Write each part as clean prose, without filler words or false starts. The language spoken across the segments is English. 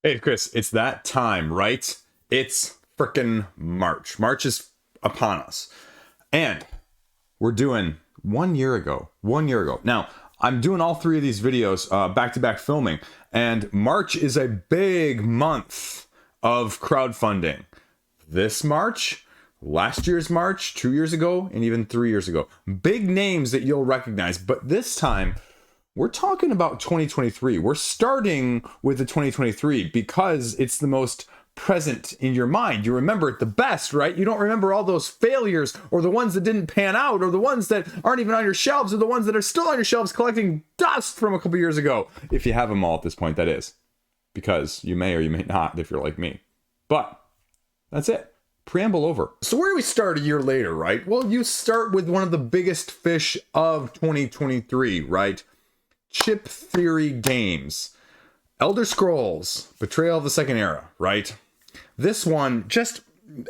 Hey, Chris, it's that time, right? It's frickin' March. March is upon us. And we're doing 1 year ago. 1 year ago. Now, I'm doing all three of these videos back to back filming, and March is a big month of crowdfunding. This March, last year's March, 2 years ago, and even 3 years ago. Big names that you'll recognize, but this time, we're talking about 2023. We're starting with the 2023 because it's the most present in your mind. You remember it the best, right? You don't remember all those failures or the ones that didn't pan out or the ones that aren't even on your shelves or the ones that are still on your shelves collecting dust from a couple years ago. If you have them all at this point, that is. Because you may or you may not if you're like me. But that's it. Preamble over. So where do we start a year later, right? Well, you start with one of the biggest fish of 2023, right? Chip Theory Games. Elder Scrolls, Betrayal of the Second Era, right? This one just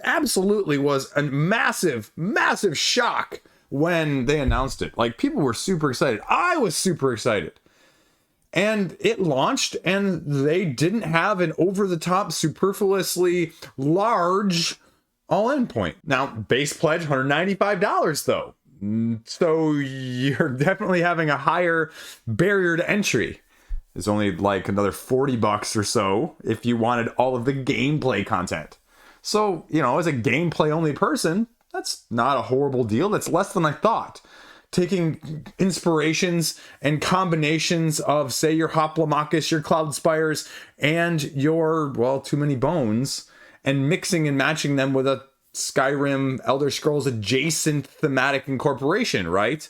absolutely was a massive, massive shock when they announced it. Like, people were super excited. I was super excited. And it launched, and they didn't have an over-the-top, superfluously large all-in point. Now, base pledge, $195, though. So you're definitely having a higher barrier to entry. It's only like another $40 or so if you wanted all of the gameplay content. So, you know, as a gameplay only person, that's not a horrible deal. That's less than I thought. Taking inspirations and combinations of, say, your Hoplomachus, your Cloudspires, and your, well, Too Many Bones, and mixing and matching them with a Skyrim Elder Scrolls adjacent thematic incorporation, right?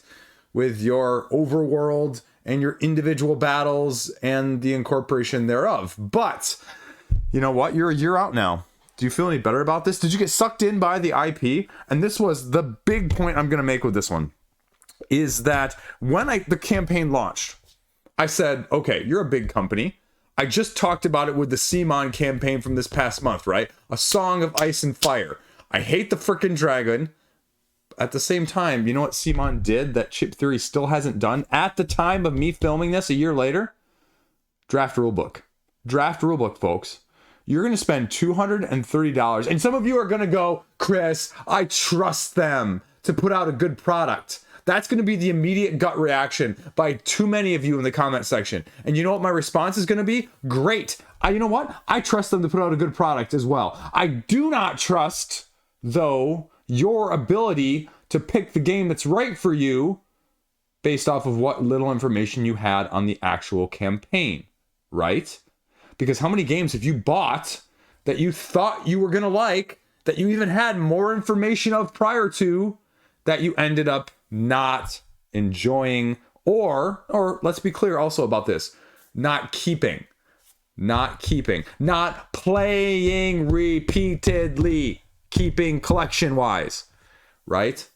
With your overworld and your individual battles and the incorporation thereof. But you know what? You're a year out now. Do you feel any better about this? Did you get sucked in by the IP? And this was the big point I'm going to make with this one, is that when the campaign launched, I said, okay, you're a big company. I just talked about it with the CMON campaign from this past month, right? A Song of Ice and Fire. I hate the frickin' dragon. At the same time, you know what CMON did that Chip Theory still hasn't done? At the time of me filming this a year later, draft rulebook. Draft rulebook, folks. You're going to spend $230. And some of you are going to go, Chris, I trust them to put out a good product. That's going to be the immediate gut reaction by too many of you in the comment section. And you know what my response is going to be? Great. You know what? I trust them to put out a good product as well. I do not trust, though, your ability to pick the game that's right for you based off of what little information you had on the actual campaign, right? Because how many games have you bought that you thought you were going to like, that you even had more information of prior to, that you ended up not enjoying, or let's be clear also about this, not playing repeatedly, keeping collection-wise, right?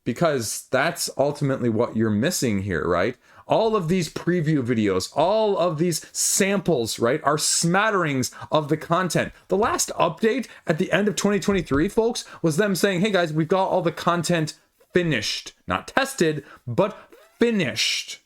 Because that's ultimately what you're missing here, right? All of these preview videos, all of these samples, right, are smatterings of the content. The last update at the end of 2023, folks, was them saying, hey guys, we've got all the content finished. Not tested, but finished.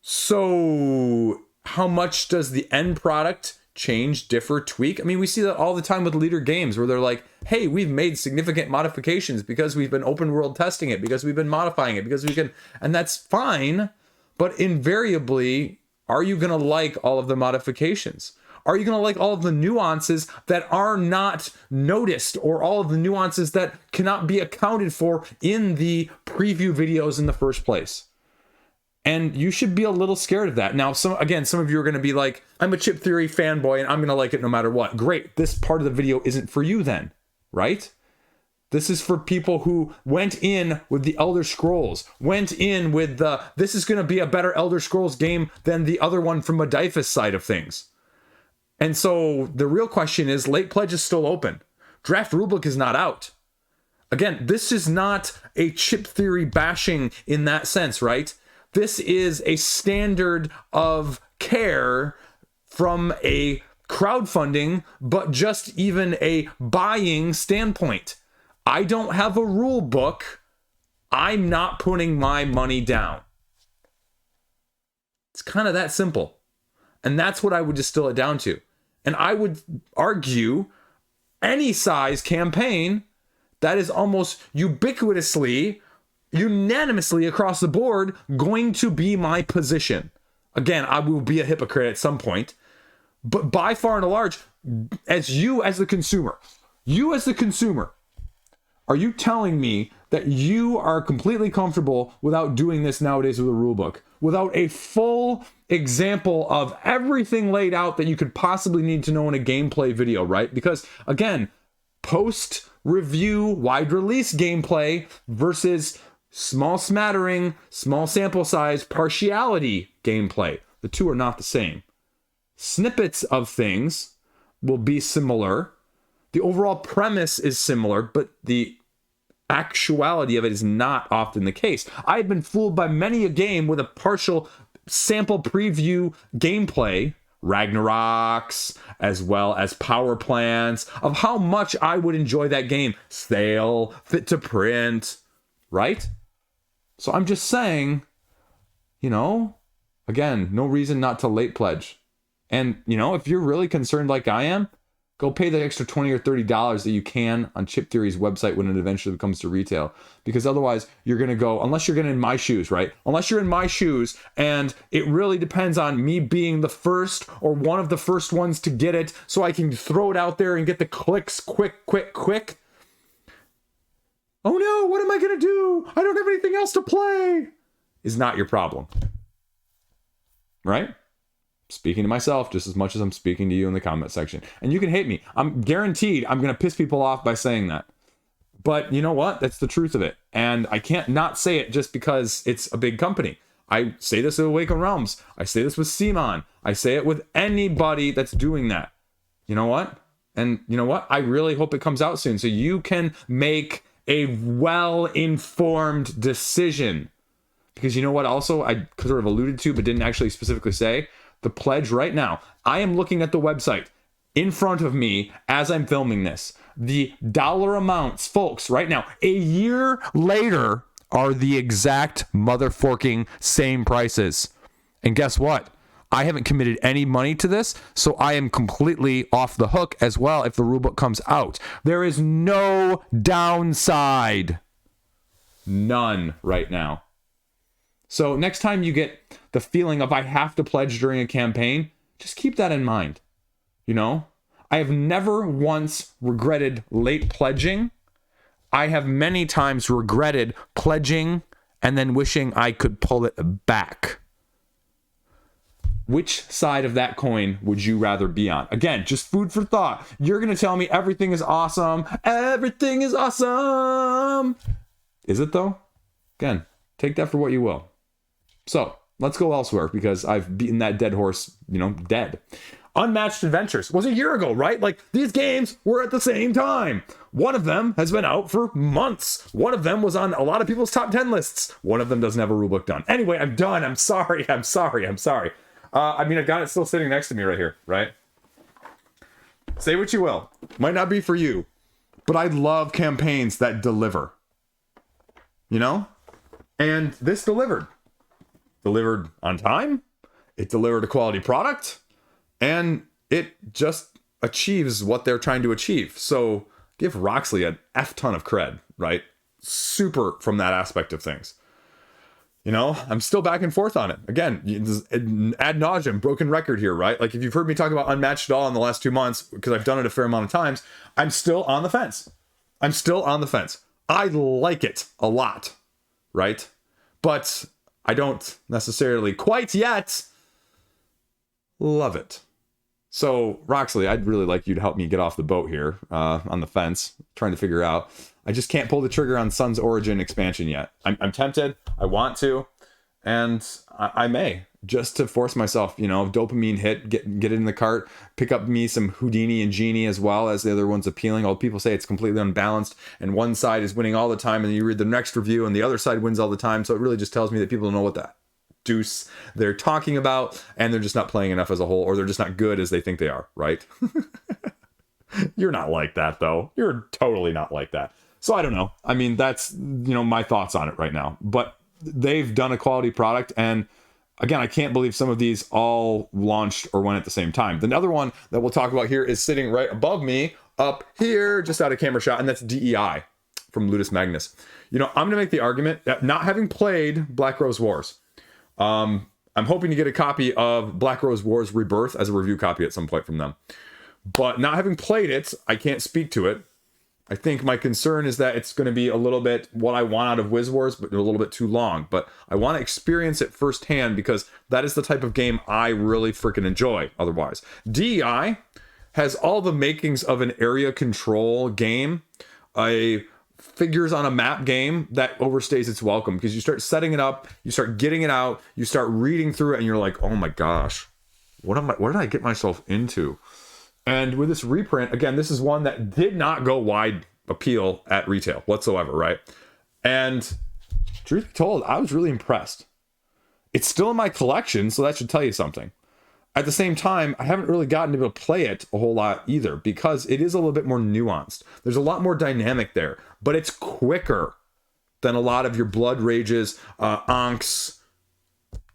So how much does the end product change, differ, tweak? I mean, we see that all the time with leader games where they're like, hey, we've made significant modifications because we've been open world testing it, because we've been modifying it, because we can, and that's fine. But invariably, are you going to like all of the modifications? Are you going to like all of the nuances that are not noticed, or all of the nuances that cannot be accounted for in the preview videos in the first place? And you should be a little scared of that. Now, some of you are going to be like, I'm a Chip Theory fanboy and I'm going to like it no matter what. Great. This part of the video isn't for you then, right? This is for people who went in with the Elder Scrolls, went in with this is going to be a better Elder Scrolls game than the other one from Modipha's side of things. And so the real question is, late pledge is still open. Draft rulebook is not out. Again, this is not a Chip Theory bashing in that sense, right? This is a standard of care from a crowdfunding, but just even a buying standpoint. I don't have a rule book. I'm not putting my money down. It's kind of that simple. And that's what I would distill it down to. And I would argue any size campaign, that is almost ubiquitously, unanimously across the board going to be my position. Again, I will be a hypocrite at some point, but by far and large, as the consumer, are you telling me that you are completely comfortable without doing this nowadays with a rule book, without a full example of everything laid out that you could possibly need to know in a gameplay video, right? Because again, post-review, wide release gameplay versus small smattering, small sample size, partiality gameplay. The two are not the same. Snippets of things will be similar. The overall premise is similar, but the actuality of it is not often the case. I've been fooled by many a game with a partial sample preview gameplay, Ragnaroks, as well as power plants, of how much I would enjoy that game. Stale, fit to print, right? So I'm just saying, again, no reason not to late pledge. And, if you're really concerned like I am, go pay the extra $20 or $30 that you can on Chip Theory's website when it eventually comes to retail. Because otherwise, you're going to go, unless you're getting in my shoes, right? Unless you're in my shoes, and it really depends on me being the first or one of the first ones to get it, so I can throw it out there and get the clicks quick. Oh no, what am I going to do? I don't have anything else to play. Is not your problem. Right? Speaking to myself just as much as I'm speaking to you in the comment section. And you can hate me. I'm guaranteed I'm going to piss people off by saying that. But you know what? That's the truth of it. And I can't not say it just because it's a big company. I say this with Awaken Realms. I say this with Simon. I say it with anybody that's doing that. You know what? And you know what? I really hope it comes out soon so you can make a well-informed decision. Because you know what also I sort of alluded to but didn't actually specifically say? The pledge right now. I am looking at the website in front of me as I'm filming this. The dollar amounts, folks, right now, a year later, are the exact motherforking same prices. And guess what? I haven't committed any money to this, so I am completely off the hook as well if the rulebook comes out. There is no downside. None right now. So next time you get the feeling of I have to pledge during a campaign, just keep that in mind. I have never once regretted late pledging. I have many times regretted pledging and then wishing I could pull it back. Which side of that coin would you rather be on? Again, just food for thought. You're going to tell me everything is awesome. Everything is awesome. Is it though? Again, take that for what you will. So let's go elsewhere because I've beaten that dead horse, dead. Unmatched Adventures was a year ago, right? Like these games were at the same time. One of them has been out for months. One of them was on a lot of people's top 10 lists. One of them doesn't have a rulebook done. Anyway, I'm done. I'm sorry. I've got it still sitting next to me right here, right? Say what you will. Might not be for you, but I love campaigns that deliver. And this delivered. Delivered on time, it delivered a quality product, and it just achieves what they're trying to achieve. So give Roxley an F ton of cred, right? Super from that aspect of things. I'm still back and forth on it. Again, ad nauseum, broken record here, right? Like if you've heard me talk about Unmatched at all in the last 2 months, because I've done it a fair amount of times, I'm still on the fence. I like it a lot, right? But I don't necessarily quite yet love it. So, Roxley, I'd really like you to help me get off the boat here on the fence, trying to figure out. I just can't pull the trigger on Sun's Origin expansion yet. I'm tempted. I want to. And I may, just to force myself, dopamine hit, get it in the cart, pick up me some Houdini and Genie as well as the other one's appealing. All people say it's completely unbalanced and one side is winning all the time and you read the next review and the other side wins all the time. So it really just tells me that people don't know what the deuce they're talking about and they're just not playing enough as a whole, or they're just not good as they think they are, right? You're not like that though. You're totally not like that. So I don't know. I mean, that's, my thoughts on it right now, but they've done a quality product and again, I can't believe some of these all launched or went at the same time. The other one that we'll talk about here is sitting right above me, up here, just out of camera shot, and that's D.E.I. from Ludus Magnus. You know, I'm going to make the argument that not having played Black Rose Wars, I'm hoping to get a copy of Black Rose Wars Rebirth as a review copy at some point from them. But not having played it, I can't speak to it. I think my concern is that it's going to be a little bit what I want out of Wiz Wars, but a little bit too long. But I want to experience it firsthand because that is the type of game I really freaking enjoy otherwise. D.E.I. has all the makings of an area control game, a figures on a map game that overstays its welcome, because you start setting it up, you start getting it out, you start reading through it, and you're like, oh my gosh, what did I get myself into? And with this reprint, again, this is one that did not go wide appeal at retail whatsoever, right? And truth be told, I was really impressed. It's still in my collection, so that should tell you something. At the same time, I haven't really gotten to be able to play it a whole lot either, because it is a little bit more nuanced. There's a lot more dynamic there, but it's quicker than a lot of your Blood Rages, Ankhs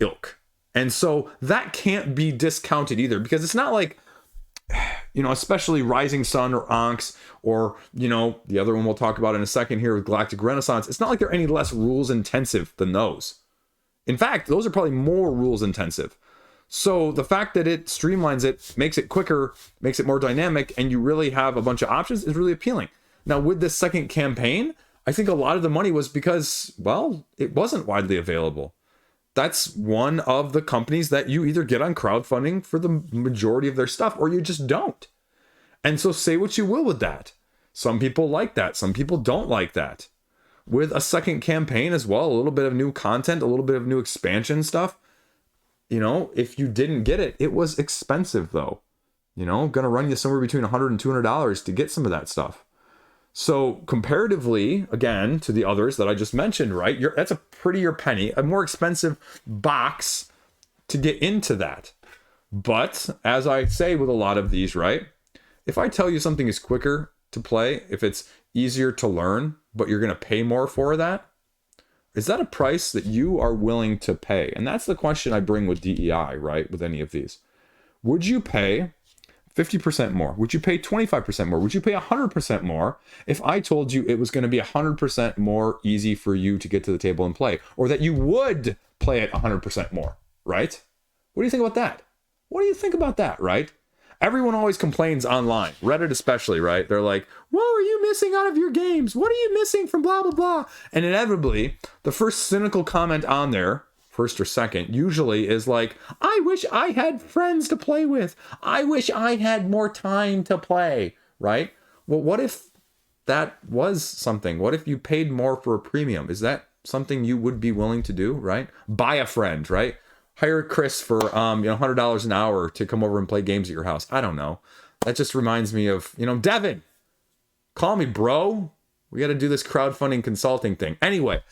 ilk. And so that can't be discounted either, because it's not like, you know, especially Rising Sun or Ankhs, or, you know, the other one we'll talk about in a second here with Galactic Renaissance. It's not like they're any less rules intensive than those. In fact, those are probably more rules intensive. So the fact that it streamlines it, makes it quicker, makes it more dynamic, and you really have a bunch of options is really appealing. Now, with this second campaign, I think a lot of the money was because, well, it wasn't widely available. That's one of the companies that you either get on crowdfunding for the majority of their stuff, or you just don't. And so say what you will with that. Some people like that. Some people don't like that. With a second campaign as well, a little bit of new content, a little bit of new expansion stuff. You know, if you didn't get it, it was expensive though. You know, gonna run you somewhere between $100 and $200 to get some of that stuff. So comparatively, again, to the others that I just mentioned, right? That's a prettier penny, a more expensive box to get into that. But as I say with a lot of these, right? If I tell you something is quicker to play, if it's easier to learn, but you're going to pay more for that, is that a price that you are willing to pay? And that's the question I bring with D.E.I, right? With any of these. Would you pay 50% more? Would you pay 25% more? Would you pay 100% more if I told you it was going to be 100% more easy for you to get to the table and play? Or that you would play it 100% more, right? What do you think about that? What do you think about that, right? Everyone always complains online, Reddit especially, right? They're like, what are you missing out of your games? What are you missing from blah, blah, blah? And inevitably, the first cynical comment on there, first or second, usually is like, I wish I had friends to play with. I wish I had more time to play, right? Well, what if that was something? What if you paid more for a premium? Is that something you would be willing to do, right? Buy a friend, right? Hire Chris for $100 an hour to come over and play games at your house. I don't know. That just reminds me of, Devin, call me, bro. We got to do this crowdfunding consulting thing. Anyway,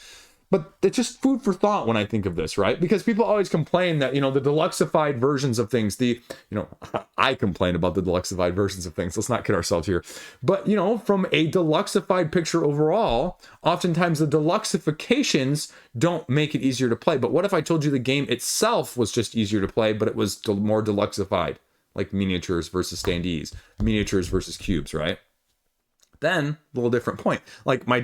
but it's just food for thought when I think of this, right? Because people always complain that, the deluxeified versions of things, I complain about the deluxeified versions of things. Let's not kid ourselves here. But, from a deluxeified picture overall, oftentimes the deluxeifications don't make it easier to play. But what if I told you the game itself was just easier to play, but it was more deluxeified, like miniatures versus standees, miniatures versus cubes, right? Then, a little different point. Like my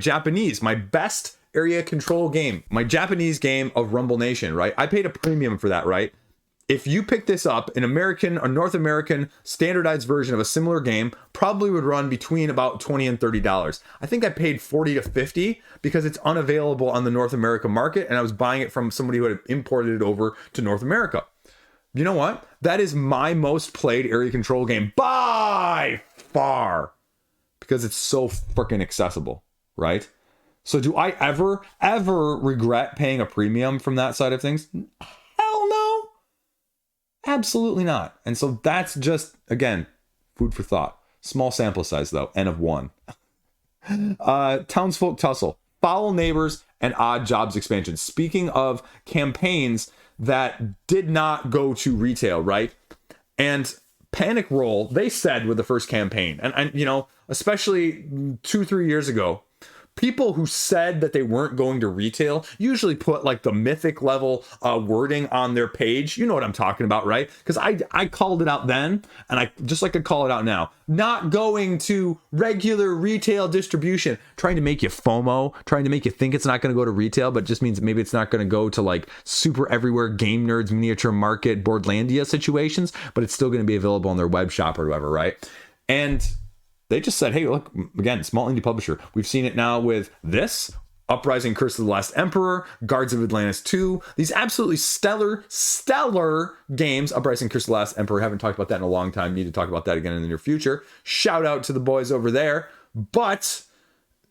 best area control game, my Japanese game of Rumble Nation, right? I paid a premium for that, right? If you pick this up, an American or North American standardized version of a similar game probably would run between about $20 and $30. I think I paid $40 to $50 because it's unavailable on the North America market, and I was buying it from somebody who had imported it over to North America. You know what? That is my most played area control game by far because it's so freaking accessible, right? So do I ever regret paying a premium from that side of things? Hell no. Absolutely not. And so that's just, again, food for thought. Small sample size, though, N of 1. Townsfolk Tussle, Foul Neighbors, and Odd Jobs expansion. Speaking of campaigns that did not go to retail, right? And Panic Roll, they said with the first campaign, and especially 2-3 years ago, people who said that they weren't going to retail usually put like the mythic level wording on their page. You know what I'm talking about, right? Because I called it out then, and I just like to call it out now. Not going to regular retail distribution, trying to make you FOMO, trying to make you think it's not going to go to retail, but it just means maybe it's not going to go to like super everywhere game nerds, miniature market, Boardlandia situations, but it's still going to be available on their web shop or whatever, right? And they just said, hey, look, again, small indie publisher. We've seen it now with this, Uprising, Curse of the Last Emperor, Guards of Atlantis 2. These absolutely stellar games. Uprising, Curse of the Last Emperor. Haven't talked about that in a long time. Need to talk about that again in the near future. Shout out to the boys over there. But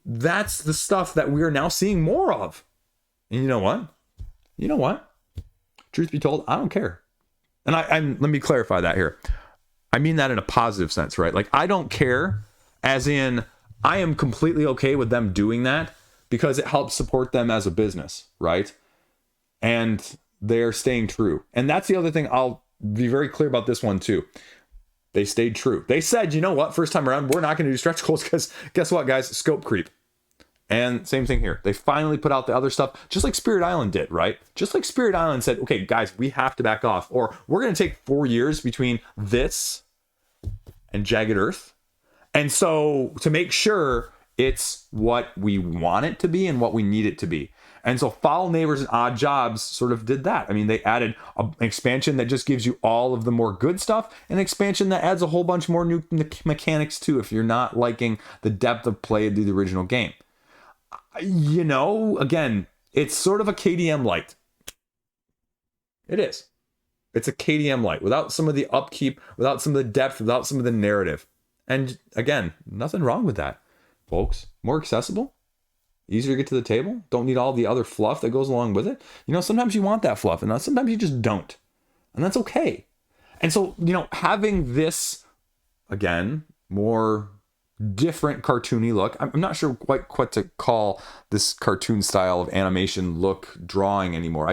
that's the stuff that we are now seeing more of. And you know what? Truth be told, I don't care. And let me clarify that here. I mean that in a positive sense, right? Like, I don't care, as in I am completely okay with them doing that because it helps support them as a business, right? And they're staying true. And that's the other thing. I'll be very clear about this one too. They stayed true. They said, you know what, first time around, we're not going to do stretch goals because guess what, guys? Scope creep. And same thing here. They finally put out the other stuff, just like Spirit Island did, right? Just like Spirit Island said, okay, guys, we have to back off, or we're going to take 4 years between this and Jagged Earth. And so to make sure it's what we want it to be and what we need it to be. And so Foul Neighbors and Odd Jobs sort of did that. I mean, they added an expansion that just gives you all of the more good stuff, and an expansion that adds a whole bunch more new mechanics too, if you're not liking the depth of play of the original game. You know, again, it's sort of a KDM light. It is. It's a KDM light without some of the upkeep, without some of the depth, without some of the narrative. And again, nothing wrong with that, folks. More accessible, easier to get to the table. Don't need all the other fluff that goes along with it. You know, sometimes you want that fluff, and sometimes you just don't. And that's okay. And so, you know, having this, again, more different cartoony look. I'm not sure quite what to call this cartoon style of animation look drawing anymore.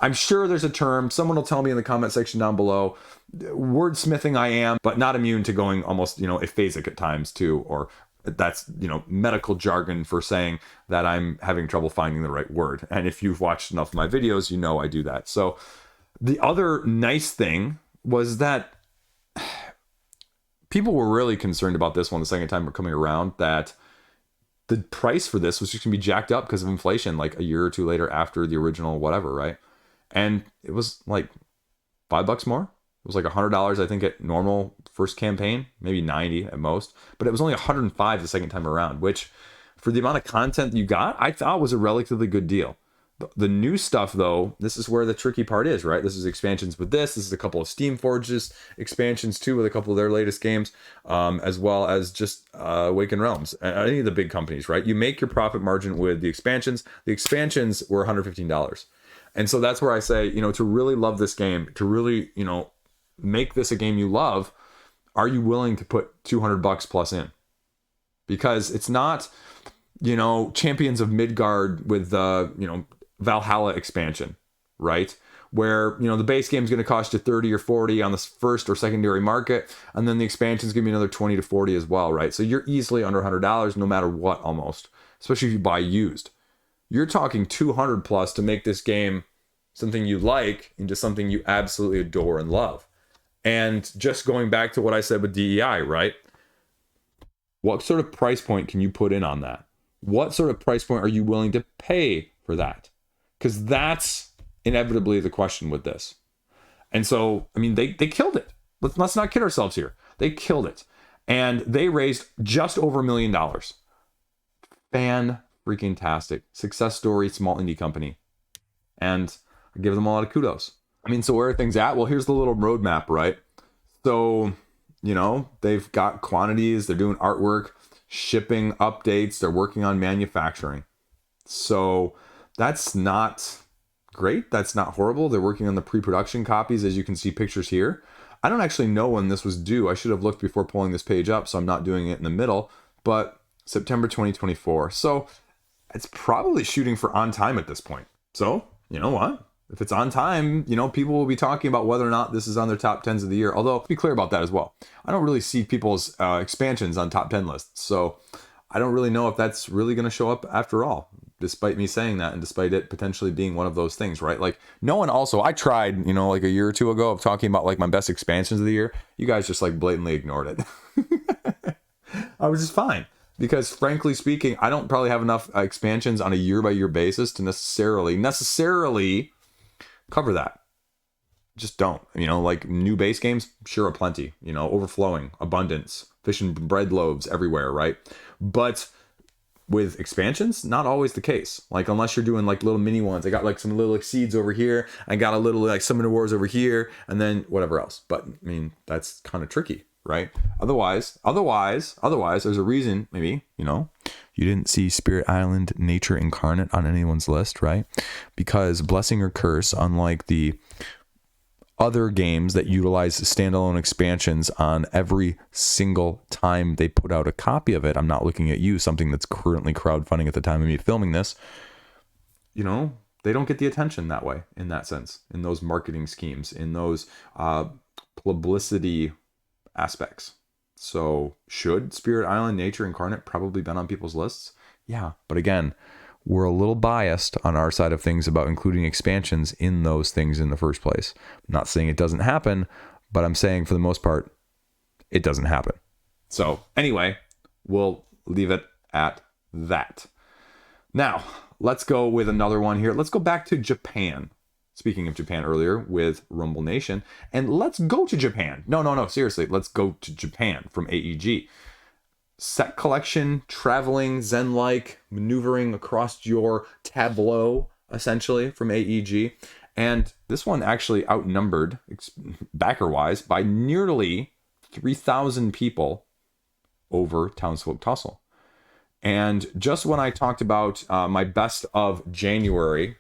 I'm sure there's a term. Someone will tell me in the comment section down below. Wordsmithing I am, but not immune to going almost, you know, aphasic at times too, or that's, you know, medical jargon for saying that I'm having trouble finding the right word. And if you've watched enough of my videos, you know I do that. So the other nice thing was that people were really concerned about this one the second time we're coming around, that the price for this was just gonna be jacked up because of inflation, like a year or two later after the original whatever, right? And it was like $5 more. It was like $100, I think, at normal first campaign, maybe 90 at most, but it was only 105 the second time around, which for the amount of content you got, I thought was a relatively good deal. The new stuff, though, this is where the tricky part is, right? This is expansions with this. This is a couple of Steam Forges expansions, too, with a couple of their latest games, as well as just Awakened Realms. Any of the big companies, right? You make your profit margin with the expansions. The expansions were $115. And so that's where I say, you know, to really love this game, to really, you know, make this a game you love, are you willing to put $200 plus in? Because it's not, you know, Champions of Midgard with the, you know, Valhalla expansion, right? Where, you know, the base game is going to cost you 30 or 40 on the first or secondary market, and then the expansion is going to be another 20 to 40 as well, right? So you're easily under $100 no matter what, almost, especially if you buy used. You're talking 200 plus to make this game something you like into something you absolutely adore and love. And just going back to what I said with D.E.I, right? What sort of price point can you put in on that? What sort of price point are you willing to pay for that? Because that's inevitably the question with this. And so, I mean, they killed it. Let's not kid ourselves here. They killed it. And they raised just over $1 million. Fan-freaking-tastic. Success story, small indie company. And I give them a lot of kudos. I mean, so where are things at? Well, here's the little roadmap, right? So, you know, they've got quantities. They're doing artwork, shipping updates. They're working on manufacturing. So that's not great. That's not horrible. They're working on the pre-production copies, as you can see pictures here. I don't actually know when this was due. I should have looked before pulling this page up, so I'm not doing it in the middle, but September 2024. So it's probably shooting for on time at this point. So, you know what? If it's on time, you know, people will be talking about whether or not this is on their top 10s of the year. Although, to be clear about that as well, I don't really see people's expansions on top 10 lists. So I don't really know if that's really going to show up after all, despite me saying that and despite it potentially being one of those things, right? Like, no one also, I tried, you know, like a year or two ago of talking about like my best expansions of the year. You guys just like blatantly ignored it. I was just fine. Because frankly speaking, I don't probably have enough expansions on a year by year basis to necessarily cover that. Just don't, you know, like new base games, sure, aplenty, you know, overflowing, abundance, fish and bread loaves everywhere, right? But with expansions, not always the case. Like, unless you're doing like little mini ones, I got like some little exceeds over here, I got a little like Summoner Wars over here, and then whatever else. But I mean, that's kind of tricky, right? Otherwise, there's a reason, maybe, you know, you didn't see Spirit Island Nature Incarnate on anyone's list, right? Because Blessing or Curse, unlike the other games that utilize standalone expansions on every single time they put out a copy of it, I'm not looking at you, something that's currently crowdfunding at the time of me filming this, you know, they don't get the attention that way, in that sense, in those marketing schemes, in those publicity aspects. So should Spirit Island Nature Incarnate probably been on people's lists? Yeah, but again, we're a little biased on our side of things about including expansions in those things in the first place. I'm not saying it doesn't happen, but I'm saying for the most part, it doesn't happen. So anyway, we'll leave it at that. Now, let's go with another one here. Let's go back to Japan. Speaking of Japan earlier with Rumble Nation, and let's go to Japan. No, seriously, let's go to Japan from AEG. Set collection, traveling, Zen-like, maneuvering across your tableau, essentially, from AEG. And this one actually outnumbered, backer-wise, by nearly 3,000 people over Townsfolk Tussle. And just when I talked about my best of January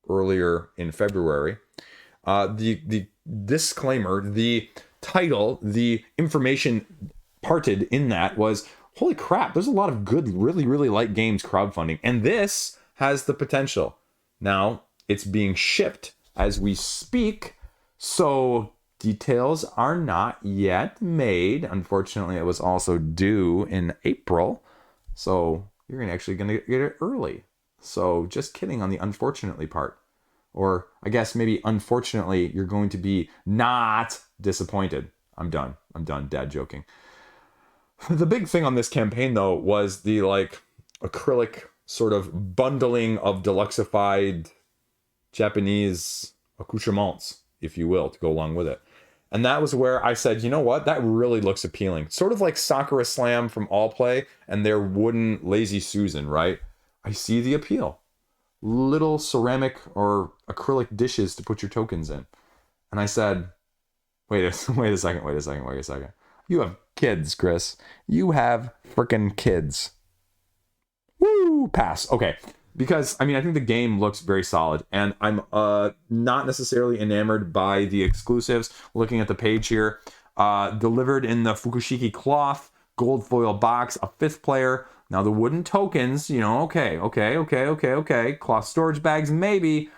earlier in February, the disclaimer, the title, the information parted in that was, holy crap, there's a lot of good, really, really light games crowdfunding, and this has the potential. Now, it's being shipped as we speak, so details are not yet made. Unfortunately, it was also due in April, so you're actually going to get it early. So just kidding on the unfortunately part. Or I guess maybe unfortunately, you're going to be not disappointed. I'm done, dad joking. The big thing on this campaign, though, was the like acrylic sort of bundling of deluxified Japanese accoutrements, if you will, to go along with it. And that was where I said, you know what, that really looks appealing. Sort of like Sakura Slam from All Play and their wooden Lazy Susan, right? I see the appeal. Little ceramic or acrylic dishes to put your tokens in. And I said, wait a second. You have kids, Chris. You have freaking kids. Woo! Pass. Okay. Because, I mean, I think the game looks very solid. And I'm not necessarily enamored by the exclusives. Looking at the page here. Delivered in the Fukushiki cloth, gold foil box, a 5th player. Now, the wooden tokens, you know, okay. Cloth storage bags, maybe.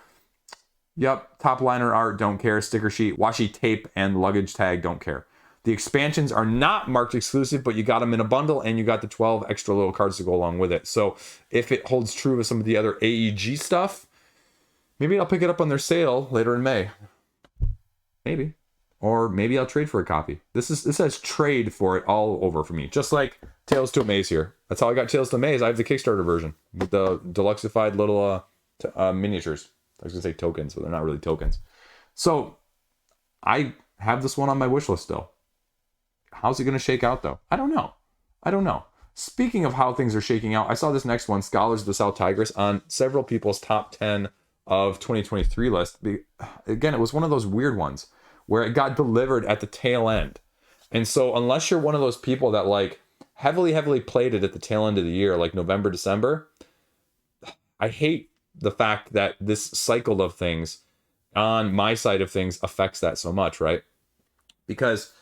Yep. Top liner art, don't care. Sticker sheet, washi tape, and luggage tag, don't care. The expansions are not marked exclusive, but you got them in a bundle, and you got the 12 extra little cards to go along with it. So if it holds true with some of the other AEG stuff, maybe I'll pick it up on their sale later in May. Maybe. Or maybe I'll trade for a copy. This says trade for it all over for me. Just like Tales to Amaze here. That's how I got Tales to Amaze. I have the Kickstarter version with the deluxified little miniatures. I was going to say tokens, but they're not really tokens. So I have this one on my wish list still. How's it going to shake out, though? I don't know. Speaking of how things are shaking out, I saw this next one, Scholars of the South Tigris, on several people's top 10 of 2023 list. Again, it was one of those weird ones where it got delivered at the tail end. And so unless you're one of those people that like heavily played it at the tail end of the year, like November, December, I hate the fact that this cycle of things on my side of things affects that so much, right? Because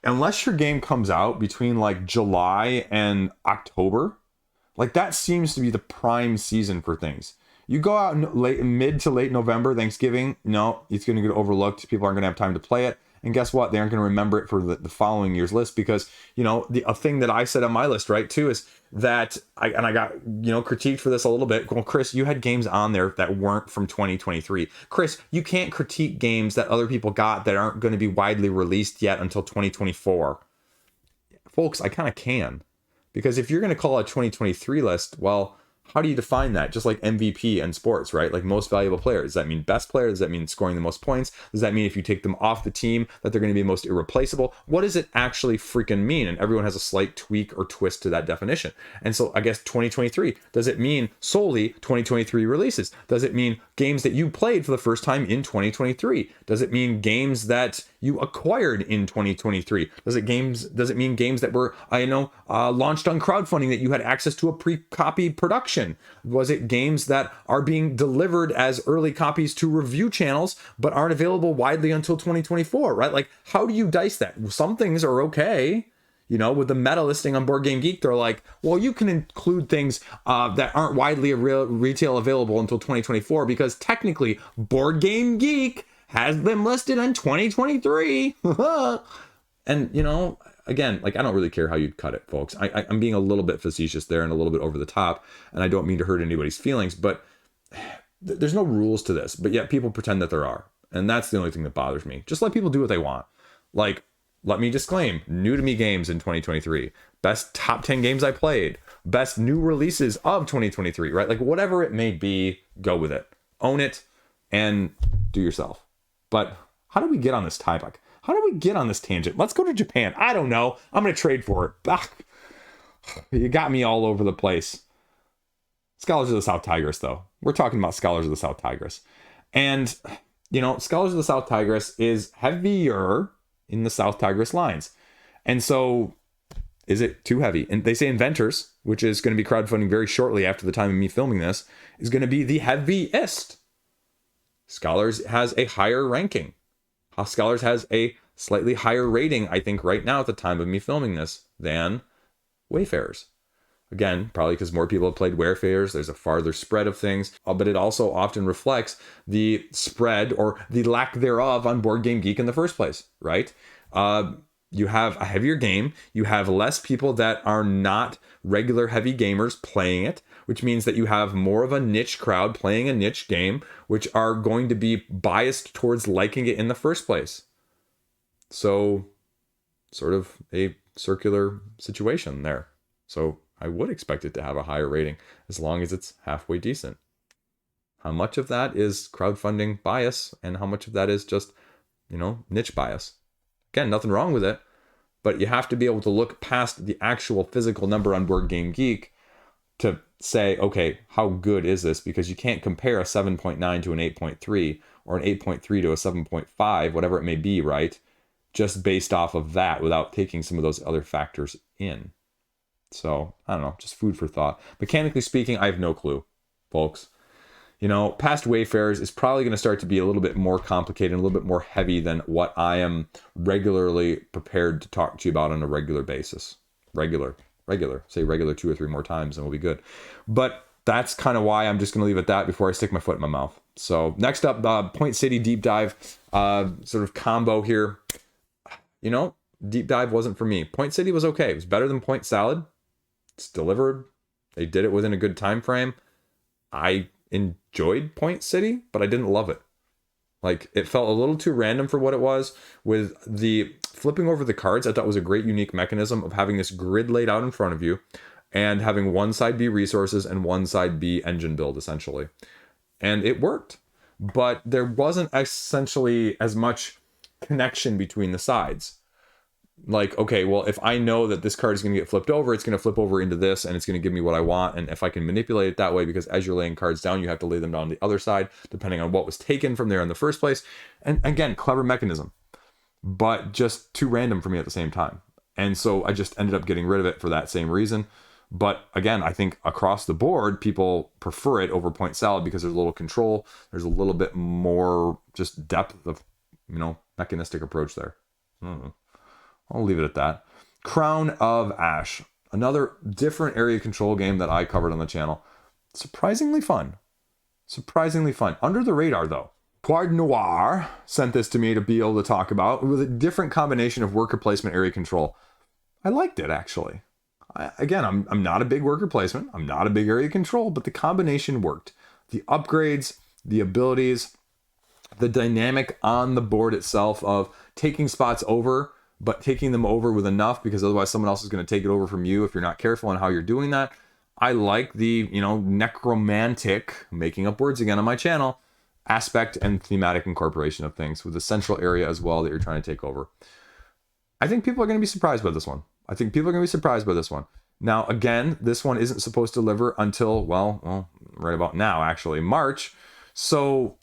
unless your game comes out between like July and October, like that seems to be the prime season for things. You go out in mid to late November, Thanksgiving, no, it's going to get overlooked. People aren't going to have time to play it. And guess what? They aren't going to remember it for the following year's list because, a thing that I said on my list, right, too, is that I got, critiqued for this a little bit. Well, Chris, you had games on there that weren't from 2023. Chris, you can't critique games that other people got that aren't going to be widely released yet until 2024. Folks, I kind of can. Because if you're going to call a 2023 list, well, how do you define that? Just like MVP in sports, right? Like most valuable player. Does that mean best player? Does that mean scoring the most points? Does that mean if you take them off the team that they're going to be most irreplaceable? What does it actually freaking mean? And everyone has a slight tweak or twist to that definition. And so I guess 2023, does it mean solely 2023 releases? Does it mean games that you played for the first time in 2023? Does it mean games that you acquired in 2023? Does it mean games that were, launched on crowdfunding that you had access to a pre-copy production? Was it games that are being delivered as early copies to review channels but aren't available widely until 2024, right? Like, how do you dice that? Some things are okay. With the meta listing on Board Game Geek, they're like, well, you can include things that aren't widely retail available until 2024 because technically Board Game Geek has them listed in 2023. And, again, like, I don't really care how you'd cut it, folks. I'm being a little bit facetious there and a little bit over the top, and I don't mean to hurt anybody's feelings, but there's no rules to this, but yet people pretend that there are. And that's the only thing that bothers me. Just let people do what they want. Like, let me disclaim, new to me games in 2023, best top 10 games I played, best new releases of 2023, right? Like, whatever it may be, go with it. Own it and do yourself. But how do we get on this topic? How do we get on this tangent? Let's go to Japan. I don't know. I'm going to trade for it. Ugh. You got me all over the place. Scholars of the South Tigris, though. We're talking about Scholars of the South Tigris. And, Scholars of the South Tigris is heavier in the South Tigris lines. And so, is it too heavy? And they say Inventors, which is going to be crowdfunding very shortly after the time of me filming this, is going to be the heaviest. Scholars has a higher ranking. Scholars has a slightly higher rating, I think, right now at the time of me filming this than Wayfarers. Again, probably because more people have played Wayfarers. There's a farther spread of things, but it also often reflects the spread or the lack thereof on Board Game Geek in the first place, right? You have a heavier game. You have less people that are not regular heavy gamers playing it, which means that you have more of a niche crowd playing a niche game, which are going to be biased towards liking it in the first place. So, sort of a circular situation there. So, I would expect it to have a higher rating as long as it's halfway decent. How much of that is crowdfunding bias and how much of that is just, niche bias? Again, nothing wrong with it, but you have to be able to look past the actual physical number on Board Game Geek to say, okay, how good is this? Because you can't compare a 7.9 to an 8.3 or an 8.3 to a 7.5, whatever it may be, right? Just based off of that without taking some of those other factors in. So, I don't know, just food for thought. Mechanically speaking, I have no clue, folks. Past Wayfarers is probably going to start to be a little bit more complicated and a little bit more heavy than what I am regularly prepared to talk to you about on a regular basis. Regular. Say regular 2 or 3 more times and we'll be good. But that's kind of why I'm just going to leave it at that before I stick my foot in my mouth. So next up, Point City Deep Dive, sort of combo here. Deep Dive wasn't for me. Point City was okay. It was better than Point Salad. It's delivered. They did it within a good time frame. I enjoyed Point City, but I didn't love it. Like, it felt a little too random for what it was. With the flipping over the cards, I thought was a great unique mechanism of having this grid laid out in front of you and having one side be resources and one side be engine build, essentially. And it worked. But there wasn't essentially as much connection between the sides. Like, okay, well, if I know that this card is going to get flipped over, it's going to flip over into this and it's going to give me what I want. And if I can manipulate it that way, because as you're laying cards down, you have to lay them down on the other side, depending on what was taken from there in the first place. And again, clever mechanism, but just too random for me at the same time. And so I just ended up getting rid of it for that same reason. But again, I think across the board, people prefer it over Point Salad because there's a little control. There's a little bit more just depth of, mechanistic approach there. I'll leave it at that. Crown of Ash, another different area control game that I covered on the channel. Surprisingly fun. Under the radar, though. Quad Noir sent this to me to be able to talk about with a different combination of worker placement, area control. I liked it, actually. I'm not a big worker placement. I'm not a big area control, but the combination worked. The upgrades, the abilities, the dynamic on the board itself of taking spots over, but taking them over with enough, because otherwise someone else is going to take it over from you if you're not careful on how you're doing that. I like the, necromantic, making up words again on my channel, aspect and thematic incorporation of things with the central area as well that you're trying to take over. I think people are going to be surprised by this one. Now, again, this one isn't supposed to deliver until, well, right about now, actually, March. So,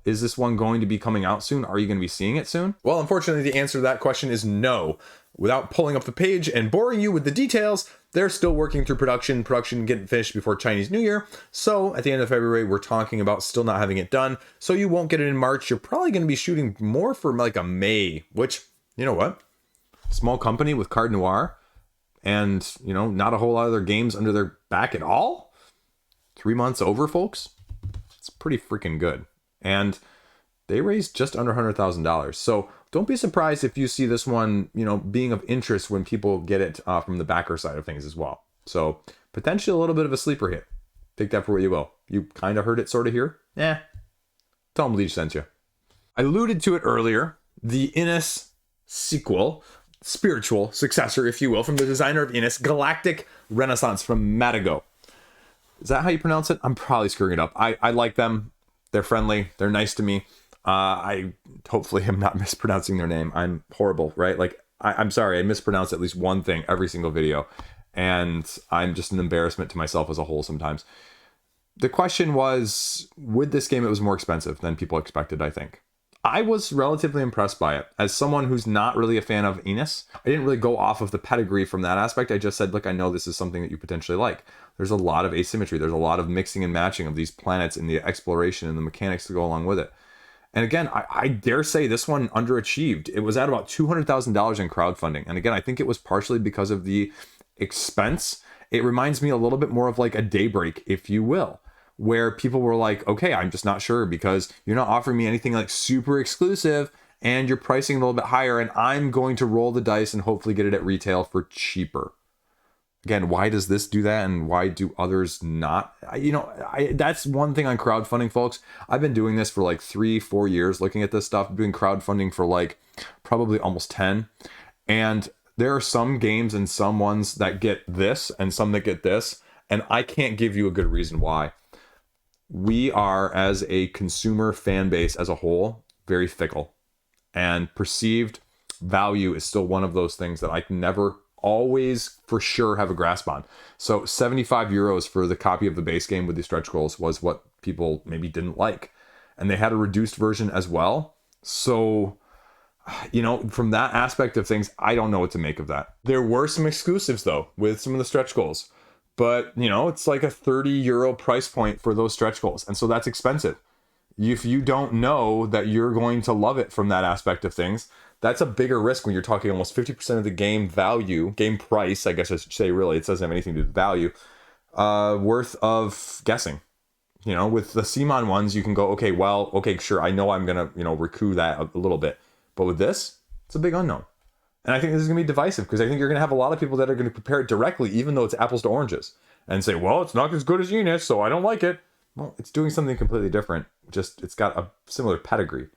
is this one going to be coming out soon? Are you going to be seeing it soon? Well, unfortunately, the answer to that question is no. Without pulling up the page and boring you with the details, they're still working through production getting finished before Chinese New Year. So at the end of February, we're talking about still not having it done. So you won't get it in March. You're probably going to be shooting more for like a May, which, you know what? Small company with Card Noir and, not a whole lot of their games under their back at all. 3 months over, folks. It's pretty freaking good. And they raised just under $100,000. So don't be surprised if you see this one, being of interest when people get it from the backer side of things as well. So potentially a little bit of a sleeper hit. Take that for what you will. You kind of heard it sort of here. Tell them Liege sent you. I alluded to it earlier. The Innis sequel, spiritual successor, if you will, from the designer of Innis, Galactic Renaissance from Matago. Is that how you pronounce it? I'm probably screwing it up. I like them. They're friendly. They're nice to me. I hopefully am not mispronouncing their name. I'm horrible, right? Like, I'm sorry. I mispronounce at least one thing every single video. And I'm just an embarrassment to myself as a whole sometimes. The question was, with this game, it was more expensive than people expected, I think. I was relatively impressed by it. As someone who's not really a fan of Innis, I didn't really go off of the pedigree from that aspect. I just said, look, I know this is something that you potentially like. There's a lot of asymmetry. There's a lot of mixing and matching of these planets in the exploration and the mechanics to go along with it. And again, I dare say this one underachieved. It was at about $200,000 in crowdfunding. And again, I think it was partially because of the expense. It reminds me a little bit more of like a Daybreak, if you will, where people were like, okay, I'm just not sure because you're not offering me anything like super exclusive and you're pricing a little bit higher and I'm going to roll the dice and hopefully get it at retail for cheaper. Again, why does this do that and why do others not? That's one thing on crowdfunding, folks. I've been doing this for like 3-4 years, looking at this stuff, doing crowdfunding for like probably almost 10. And there are some games and some ones that get this and some that get this. And I can't give you a good reason why. We are, as a consumer fan base as a whole, very fickle. And perceived value is still one of those things that I can never always for sure have a grasp on. So 75 euros for the copy of the base game with the stretch goals was what people maybe didn't like. And they had a reduced version as well. So, from that aspect of things, I don't know what to make of that. There were some exclusives though with some of the stretch goals. But, it's like a 30 euro price point for those stretch goals. And so that's expensive. If you don't know that you're going to love it from that aspect of things, that's a bigger risk when you're talking almost 50% of the game value, game price, I guess I should say, really, it doesn't have anything to do with value, worth of guessing. With the CMON ones, you can go, okay, sure, I know I'm going to, recoup that a little bit. But with this, it's a big unknown. And I think this is going to be divisive because I think you're going to have a lot of people that are going to compare it directly, even though it's apples to oranges, and say, well, it's not as good as Innis, so I don't like it. Well, it's doing something completely different. Just it's got a similar pedigree.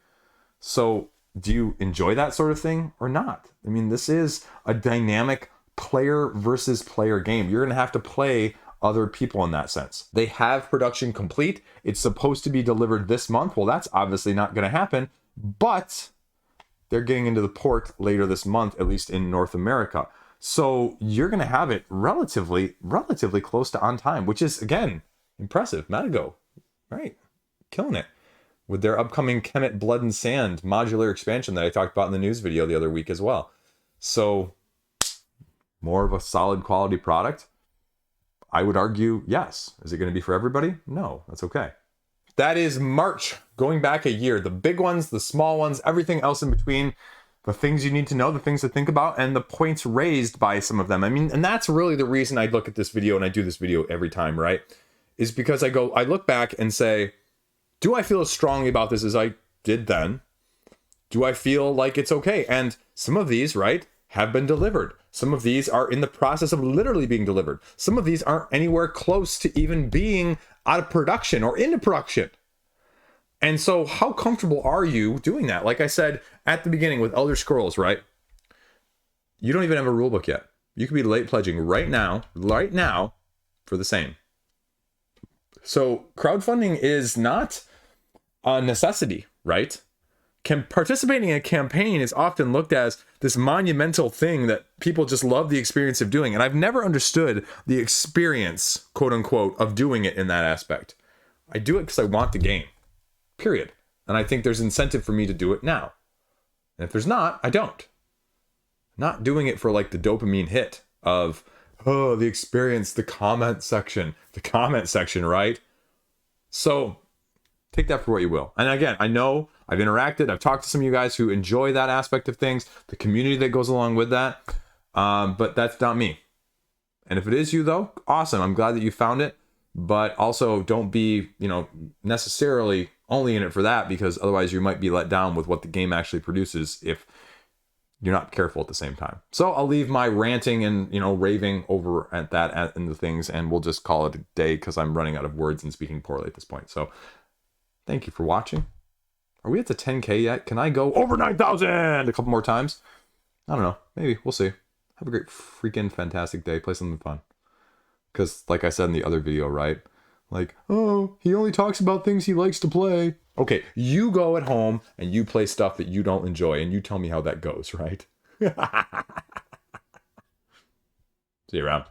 So do you enjoy that sort of thing or not? I mean, this is a dynamic player versus player game. You're going to have to play other people in that sense. They have production complete. It's supposed to be delivered this month. Well, that's obviously not going to happen, but they're getting into the port later this month, at least in North America. So you're going to have it relatively close to on time, which is, again, impressive. Matago, right? Killing it with their upcoming Kemet Blood and Sand modular expansion that I talked about in the news video the other week as well. So more of a solid quality product. I would argue, yes. Is it going to be for everybody? No, that's okay. That is March, going back a year. The big ones, the small ones, everything else in between, the things you need to know, the things to think about, and the points raised by some of them. I mean, and that's really the reason I look at this video, and I do this video every time, right? Is because I look back and say, Do I feel as strongly about this as I did then? Do I feel like it's okay? And some of these, right, have been delivered. Some of these are in the process of literally being delivered. Some of these aren't anywhere close to even being out of production or into production. And so how comfortable are you doing that? Like I said at the beginning with Elder Scrolls, right? You don't even have a rulebook yet. You could be late pledging right now for the same. So crowdfunding is not a necessity, right? Participating in a campaign is often looked as this monumental thing that people just love the experience of doing. And I've never understood the experience, quote unquote, of doing it in that aspect. I do it because I want the game, period. And I think there's incentive for me to do it now. And if there's not, I don't. Not doing it for like the dopamine hit of, oh, the experience, the comment section, right? So take that for what you will. And again, I know I've interacted. I've talked to some of you guys who enjoy that aspect of things, the community that goes along with that. But that's not me. And if it is you, though, awesome. I'm glad that you found it. But also don't be, necessarily only in it for that, because otherwise you might be let down with what the game actually produces if you're not careful at the same time. So I'll leave my ranting and, raving over at that and the things, and we'll just call it a day because I'm running out of words and speaking poorly at this point. So thank you for watching. Are we at the 10K yet? Can I go over 9,000 a couple more times? I don't know. Maybe. We'll see. Have a great freaking fantastic day. Play something fun. Because like I said in the other video, right? Like, oh, he only talks about things he likes to play. Okay, you go at home and you play stuff that you don't enjoy and you tell me how that goes, right? See you around.